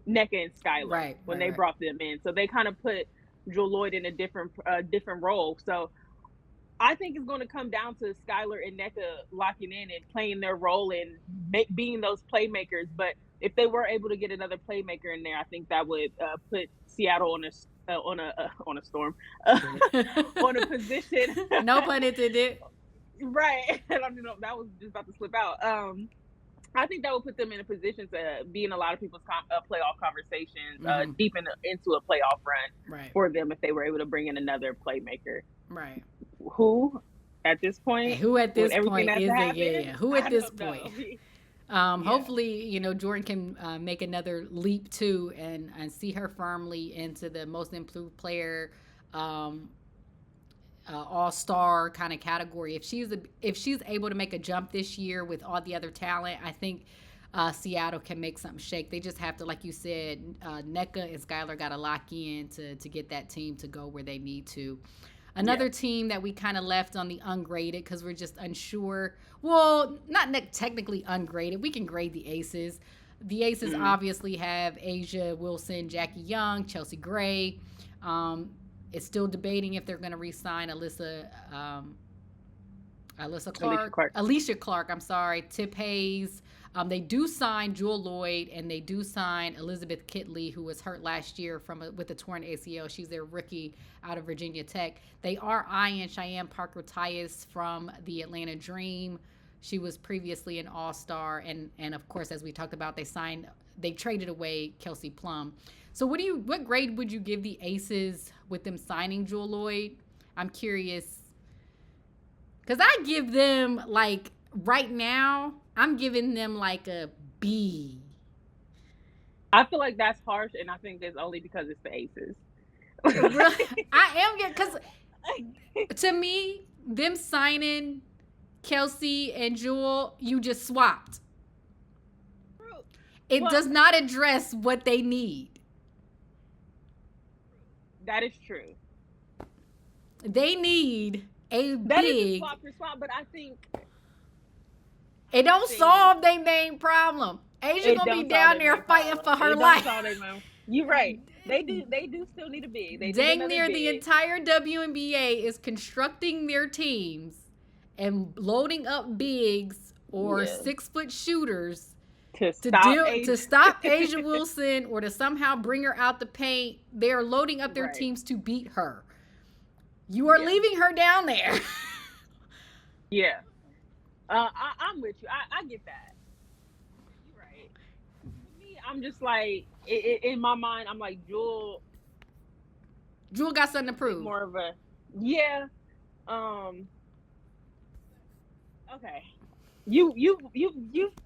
Nneka and Skylar when they brought them in. So they kind of put Jewel Lloyd in a different role. So I think it's going to come down to Skylar and Nneka locking in and playing their role and being those playmakers. But if they were able to get another playmaker in there, I think that would put Seattle on a storm, on a position. No pun intended. Right. I don't know. That was just about to slip out. I think that would put them in a position to be in a lot of people's playoff conversations, deep into a playoff run for them if they were able to bring in another playmaker. Right. Who at this point? Who at this point is it? Yeah. Who at this point? Hopefully, Jordan can make another leap too, and see her firmly into the most improved player, all-star kind of category. If she's able to make a jump this year with all the other talent, I think Seattle can make something shake. They just have to, like you said, NECA and Skylar got to lock in to get that team to go where they need to. Another team that we kind of left on the ungraded because we're just unsure. Well, not technically ungraded. We can grade the aces. The aces obviously have Asia Wilson, Jackie Young, Chelsea Gray. It's still debating if they're going to re-sign Alicia Clark, Tip Hayes. They do sign Jewel Lloyd, and they do sign Elizabeth Kitley, who was hurt last year with a torn ACL. She's their rookie out of Virginia Tech. They are eyeing Cheyenne Parker-Tyus from the Atlanta Dream. She was previously an all-star, and of course, as we talked about, they traded away Kelsey Plum. So what grade would you give the Aces with them signing Jewel Lloyd? I'm curious. Because I give them, like, right now, I'm giving them like a B. I feel like that's harsh, and I think it's only because it's the Aces. I am, because to me, them signing Kelsey and Jewel, you just swapped. It does not address what they need. That is true. They need a that big. Is a swap for swap, but I think it don't solve their main problem. Asia gonna be down there fighting for her life. You're right. They do still need a big. Dang near the entire WNBA is constructing their teams and loading up bigs or 6-foot shooters to stop Asia Wilson or to somehow bring her out the paint. They're loading up their teams to beat her. You are leaving her down there. Yeah. I'm with you. I get that. You're right. Me, I'm just like, in my mind, I'm like, Jewel got something to prove. More of a, okay. You've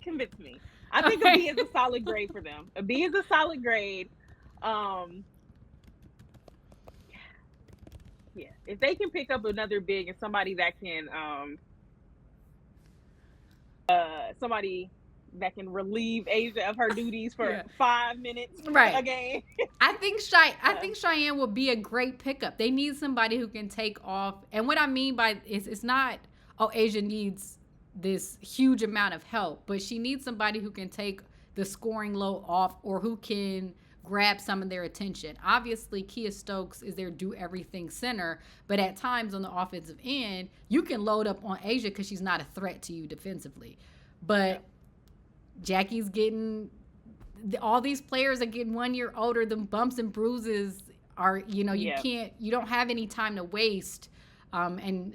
convinced me. I think a B is a solid grade for them. A B is a solid grade. Yeah. If they can pick up another big and somebody that can, relieve Asia of her duties for 5 minutes a game. I think Cheyenne will be a great pickup. They need somebody who can take off. And what I mean by it's not, Asia needs this huge amount of help, but she needs somebody who can take the scoring load off or who can grab some of their attention. Obviously, Kia Stokes is their do-everything center, but at times on the offensive end, you can load up on Asia because she's not a threat to you defensively. But Jackie's all these players are getting 1 year older. The bumps and bruises are, you don't have any time to waste. And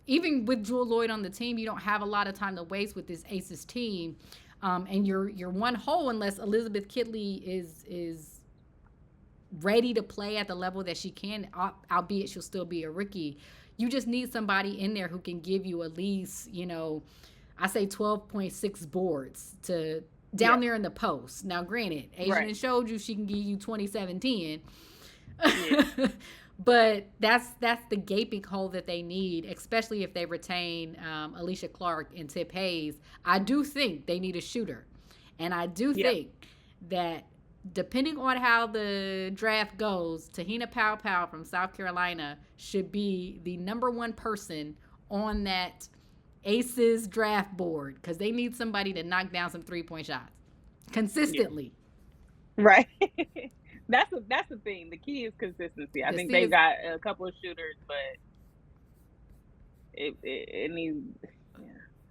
even with Jewel Lloyd on the team, you don't have a lot of time to waste with this Aces team. And you're one hole unless Elizabeth Kitley is ready to play at the level that she can, albeit she'll still be a rookie. You just need somebody in there who can give you at least, I say 12.6 boards to down there in the post. Now, granted, Asian showed you she can give you 27-10. But that's the gaping hole that they need, especially if they retain Alicia Clark and Tip Hayes. I do think they need a shooter. And I do think that depending on how the draft goes, Tahina Powell from South Carolina should be the number one person on that Aces draft board because they need somebody to knock down some three-point shots consistently. Right. That's the thing. The key is consistency. I think they've got a couple of shooters, but it needs.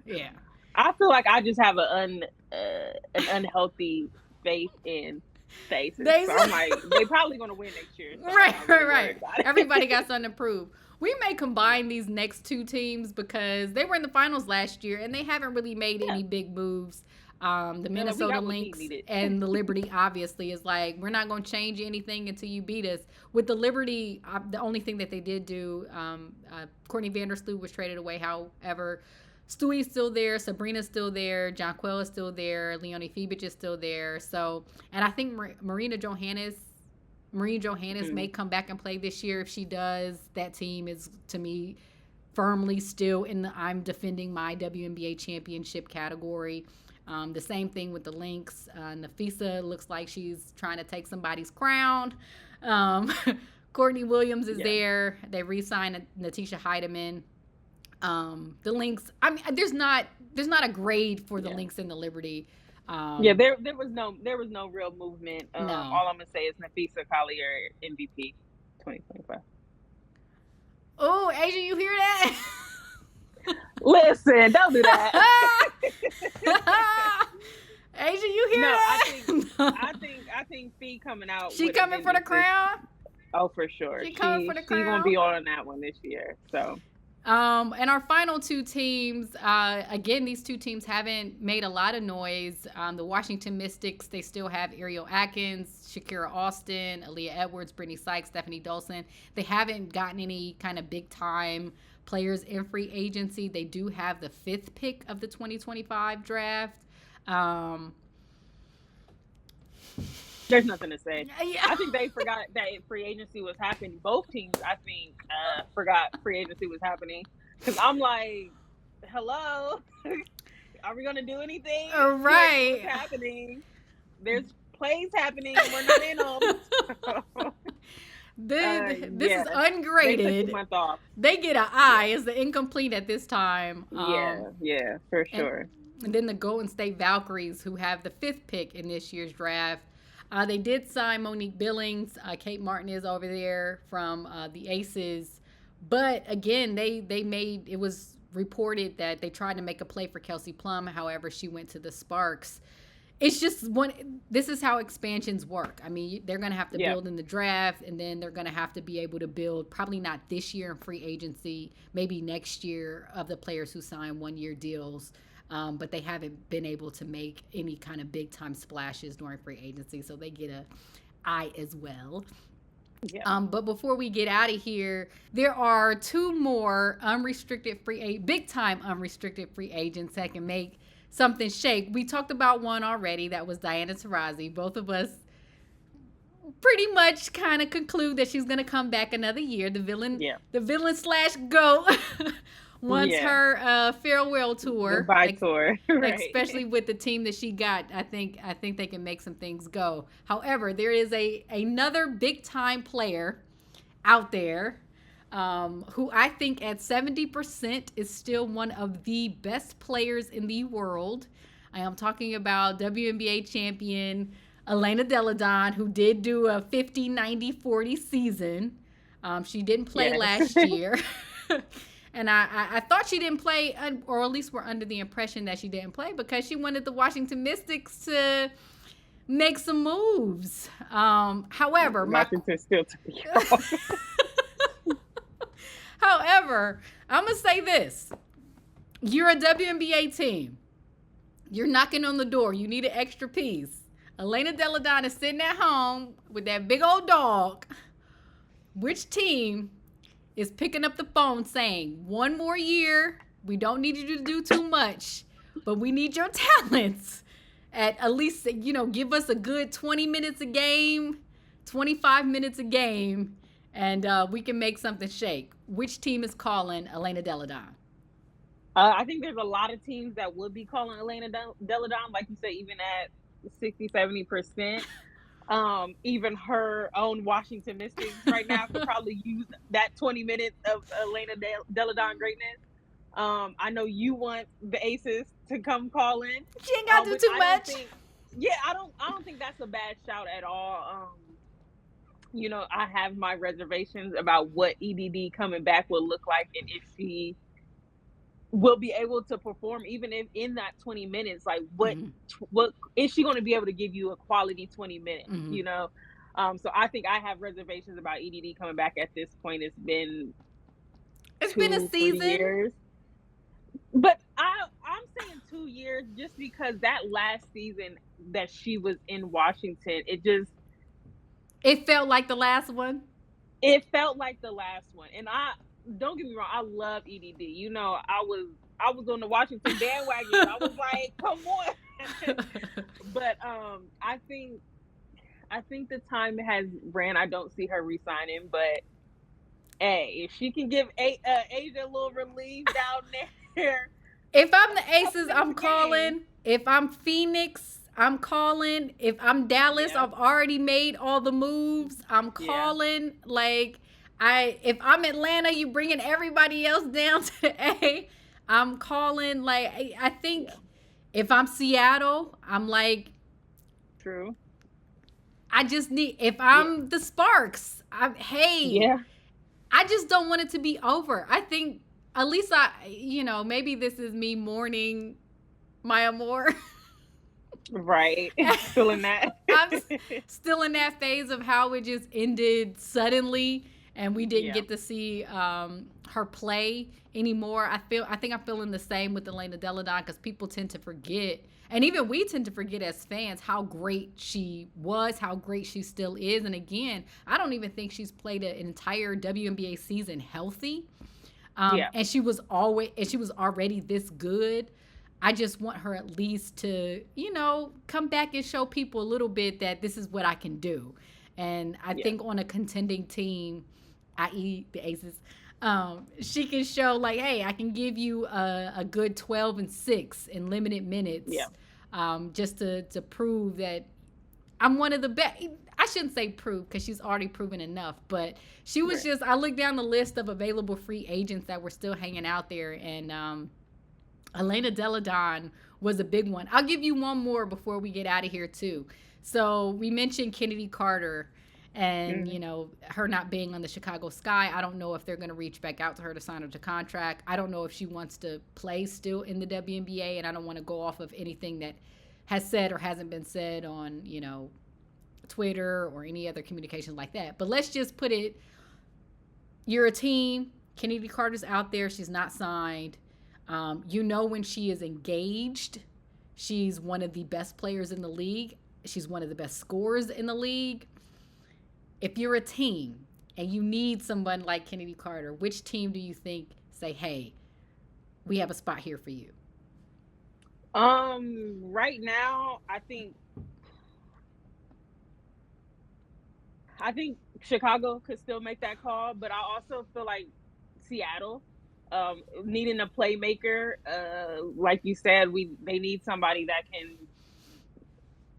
Yeah. I feel like I just have an unhealthy faith in the Aces. So I'm like, they probably going to win next year. So I'm not really worried about it. Everybody got something to prove. We may combine these next two teams because they were in the finals last year and they haven't really made any big moves. The Minnesota Lynx and the Liberty obviously is like, we're not going to change anything until you beat us. With the Liberty, the only thing that they did do, Courtney Vandersloot was traded away. However, Stewie's still there, Sabrina's still there, Jonquel is still there, Leonie Fiebich is still there. So, and I think Marina Johannes may come back and play this year. If she does, that team is, to me, firmly still in the I'm defending my WNBA championship category. The same thing with the Lynx. Nafisa looks like she's trying to take somebody's crown. Courtney Williams is there. They re-signed Natisha Heidemann. The Lynx, I mean, there's not a grade for the Lynx and the Liberty. There was no real movement. No. All I'm gonna say is Nafisa Collier MVP 2025. Oh, Asia, you hear that? Listen, don't do that. Asia, you hear that? I think Fee coming out. She coming for the crown? Oh, for sure. She coming for the crown. She's gonna be on that one this year. So. And our final two teams, again, these two teams haven't made a lot of noise. The Washington Mystics, they still have Ariel Atkins, Shakira Austin, Aaliyah Edwards, Brittany Sykes, Stephanie Dolson. They haven't gotten any kind of big-time players in free agency. They do have the 5th pick of the 2025 draft. There's nothing to say. Yeah. I think they forgot that free agency was happening. Both teams, I think, forgot free agency was happening. Because I'm like, hello? Are we going to do anything? Right. What's happening? There's plays happening. We're not in them. This is ungraded. They took a month off. They get an I as the incomplete at this time. Yeah, for sure. And then the Golden State Valkyries, who have the 5th pick in this year's draft. They did sign Monique Billings. Kate Martin is over there from the Aces. But again, it was reported that they tried to make a play for Kelsey Plum. However, she went to the Sparks. It's just this is how expansions work. I mean, they're going to have to build in the draft, and then they're going to have to be able to build, probably not this year in free agency, maybe next year, of the players who sign 1-year deals. But they haven't been able to make any kind of big-time splashes during free agency, so they get a I as well. Yeah. But before we get out of here, there are 2 more big-time unrestricted free agents that can make something shake. We talked about one already. That was Diana Taurasi. Both of us pretty much kind of conclude that she's going to come back another year. The villain / GOAT. Once her farewell tour, goodbye tour, right. Especially with the team that she got, I think they can make some things go. However, there is another big time player out there who I think at 70% is still one of the best players in the world. I am talking about WNBA champion Elena Delle Donne, who did do a 50, 90, 40 season. She didn't play last year. And I thought she didn't play, or at least we're under the impression that she didn't play because she wanted the Washington Mystics to make some moves. However, Washington still took it off. However, I'm going to say this. You're a WNBA team. You're knocking on the door. You need an extra piece. Elena Delle Donne is sitting at home with that big old dog. Which team is picking up the phone saying, 1 more year, we don't need you to do too much, but we need your talents at least, give us a good 20 minutes a game, 25 minutes a game, and we can make something shake. Which team is calling Elena Delle Donne? I think there's a lot of teams that would be calling Elena Delle Donne, like you said, even at 60, 70%. Even her own Washington Mystics right now could probably use that 20 minutes of Elena Delle Donne greatness. I know you want the Aces to come call in. She ain't got to do too much. I don't think that's a bad shout at all. I have my reservations about what EDD coming back will look like, and if she will be able to perform even if in that 20 minutes. Like, Mm-hmm. what is she going to be able to give you a quality 20 minutes? Mm-hmm. You know, so I think I have reservations about EDD coming back at this point. It's been It's been a 2-3 season. years, but I'm saying 2 years just because that last season that she was in Washington, It felt like the last one. it felt like the last one. And I don't get me wrong, I love EDD. You know, I was on the Washington bandwagon. I was like, come on. But I think the time has ran. I don't see her resigning, but hey, if she can give Asia a little relief down there, If I'm the up Aces, in I'm the game. calling. If I'm Phoenix, I'm calling. If I'm Dallas, Yeah, I've already made all the moves. I'm yeah, calling. Like if I'm Atlanta, you bringing everybody else down to the A. I'm calling. Like I think yeah. if I'm Seattle, I'm like True. I just need. If Yeah, I'm the Sparks, hey, yeah. I just don't want it to be over. I think at least maybe this is me mourning Maya Moore. Right. Still in that. I'm still in that phase of how it just ended suddenly, and we didn't Yeah, get to see her play anymore. I think I'm feeling the same with Elena Deladon because people tend to forget, and even we tend to forget as fans how great she was, how great she still is. And again, I don't even think she's played an entire WNBA season healthy. yeah, And she was already this good. I just want her at least to, come back and show people a little bit that this is what I can do. And I yeah, think on a contending team, i.e., the Aces, she can show like, hey, I can give you a good 12-6 in limited yeah. minutes, just to prove that I'm one of the best. I shouldn't say prove because she's already proven enough, but she was Right. just. I looked down the list of available free agents that were still hanging out there, and Elena Deladon was a big one. I'll give you one more before we get out of here too. So we mentioned Kennedy Carter and Mhm. her not being on the Chicago Sky. I don't know if they're going to reach back out to her to sign her to contract. I don't know if she wants to play still in the WNBA, and I don't want to go off of anything that has said or hasn't been said on Twitter or any other communication like that. But let's just put it, you're a team. Kennedy Carter's out there. She's not signed. When she is engaged, she's one of the best players in the league. She's one of the best scorers in the league. If you're a team and you need someone like Kennedy Carter, which team do you think say, hey, we have a spot here for you? Right now, I think Chicago could still make that call, but I also feel like Seattle, needing a playmaker. Like you said, they need somebody that can.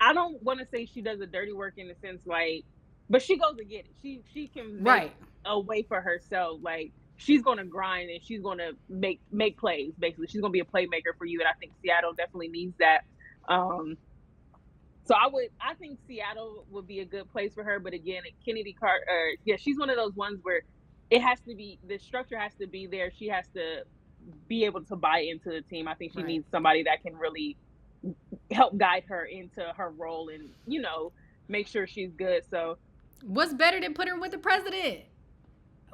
I don't want to say she does the dirty work in the sense like, but she goes to get it. She can make Right. a way for herself. Like she's gonna grind and she's gonna make plays. Basically, she's gonna be a playmaker for you, and I think Seattle definitely needs that. Um, so I think Seattle would be a good place for her. But again, Kennedy Carter, yeah, she's one of those ones where it has to be the structure has to be there. She has to be able to buy into the team. I think she Right. needs somebody that can really help guide her into her role and make sure she's good. So What's better than putting her with the president?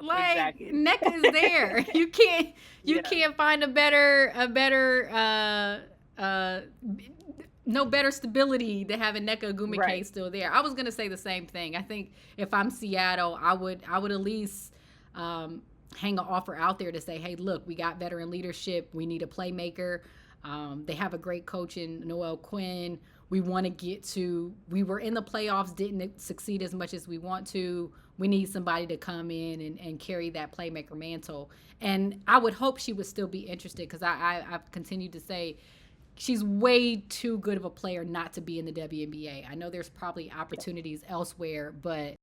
Like exactly, NECA is there. You yeah, can't find a better no better stability to have a NECA Gumike right, still there. I was gonna say the same thing. I think if I'm Seattle, I would at least hang an offer out there to say, hey, look, we got veteran leadership. We need a playmaker. They have a great coach in Noel Quinn. We want to get to. We were in the playoffs, didn't succeed as much as we want to. We need somebody to come in and carry that playmaker mantle. And I would hope she would still be interested because I've continued to say she's way too good of a player not to be in the WNBA. I know there's probably yeah. opportunities elsewhere, but